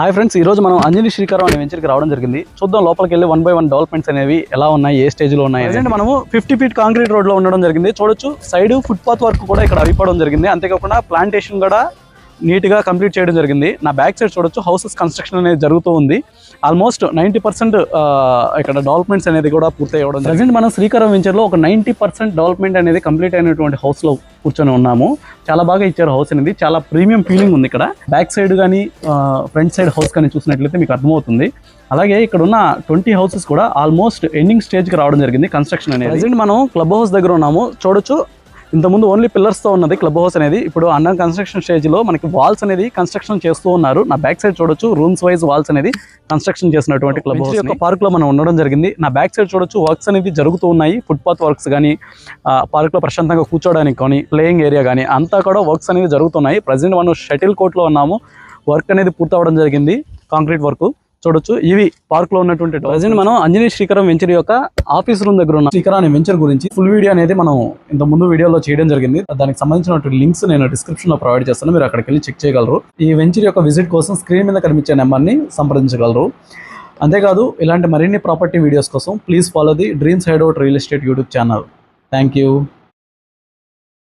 Hi friends, ఈ రోజు మనం అంజనీ శ్రీకారం అనే వెంచర్కి రావడం జరిగింది. చూద్దాం లోపలికి వెళ్ళి 1 by 1 డెవలప్మెంట్స్ అనేవి ఎలా ఉన్నాయి, ఏ స్టేజ్లో ఉన్నాయి. అంటే మనము 50 feet కాంక్రీట్ రోడ్లో ఉండడం జరిగింది. చూడొచ్చు సైడ్ ఫుట్పాత్ వర్క్ కూడా ఇక్కడ అయిపోవడం జరిగింది. అంతేకాకుండా ప్లాంటేషన్ కూడా నీట్గా కంప్లీట్ చేయడం జరిగింది. నా బ్యాక్ సైడ్ చూడొచ్చు హౌసెస్ కన్స్ట్రక్షన్ అనేది జరుగుతూ ఉంది. ఆల్మోస్ట్ 90% ఇక్కడ డెవలప్మెంట్స్ అనేది కూడా పూర్తి అవ్వడం. ప్రజెంట్ మనం శ్రీకారం వెంచర్లో ఒక 90% డెవలప్మెంట్ అనేది కంప్లీట్ అయినటువంటి హౌస్లో కూర్చొని ఉన్నాము. చాలా బాగా ఇచ్చారు హౌస్ అనేది, చాలా ప్రీమియం ఫీలింగ్ ఉంది. ఇక్కడ బ్యాక్ సైడ్ కానీ ఫ్రంట్ సైడ్ హౌస్ కానీ చూసినట్లయితే మీకు అర్థమవుతుంది. అలాగే ఇక్కడ ఉన్న 20 హౌసెస్ కూడా ఆల్మోస్ట్ ఎండింగ్ స్టేజ్కి రావడం జరిగింది కన్స్ట్రక్షన్ అనేది. ప్రజెంట్ మనం క్లబ్ హౌస్ దగ్గర ఉన్నాము. చూడొచ్చు ఇంతకుముందు ఓన్లీ పిల్లర్స్తో ఉన్నది క్లబ్ హౌస్ అనేది. ఇప్పుడు అండర్ కన్స్ట్రక్షన్ స్టేజ్లో మనకి వాల్స్ అనేది కన్స్ట్రక్షన్ చేస్తూ ఉన్నారు. నా బ్యాక్ సైడ్ చూడొచ్చు రూమ్స్ వైజ్ వాల్స్ అనేది కన్స్ట్రక్షన్ చేసినటువంటి క్లబ్ హౌస్ యొక్క పార్క్లో మనం ఉండడం జరిగింది. నా బ్యాక్ సైడ్ చూడొచ్చు వర్క్స్ అనేది జరుగుతూ ఉన్నాయి. ఫుట్పాత్ వర్క్స్ కానీ పార్క్లో ప్రశాంతంగా కూర్చోడానికి కానీ ప్లేయింగ్ ఏరియా కానీ అంతా కూడా వర్క్స్ అనేది జరుగుతున్నాయి. ప్రజెంట్ మనం షటిల్ కోర్ట్లో ఉన్నాము. వర్క్ అనేది పూర్తి అవ్వడం జరిగింది, కాంక్రీట్ వర్క్. చూడొచ్చు ఇవి పార్క్ లో ఉన్నటువంటి. ప్రజెంట్ మనం అంజనీ శ్రీకారం వెంచర్ యొక్క ఆఫీస్ రూమ్ దగ్గర ఉన్న శ్రీకారం అనే వెంచర్ గురించి ఫుల్ వీడియో అనేది మనం ఇంత ముందు వీడియోలో చేయడం జరిగింది. దానికి సంబంధించినటువంటి లింక్స్ నేను డిస్క్రిప్షన్ లో ప్రొవైడ్ చేస్తాను, మీరు అక్కడికి వెళ్ళి చెక్ చేయగలరు. ఈ వెంచర్ యొక్క విజిట్ కోసం స్క్రీన్ మీద కనిపించే నెంబర్ని సంప్రదించగలరు. అంతేకాదు ఇలాంటి మరిన్ని ప్రాపర్టీ వీడియోస్ కోసం please follow the dreams hideout real estate YouTube channel. Thank you.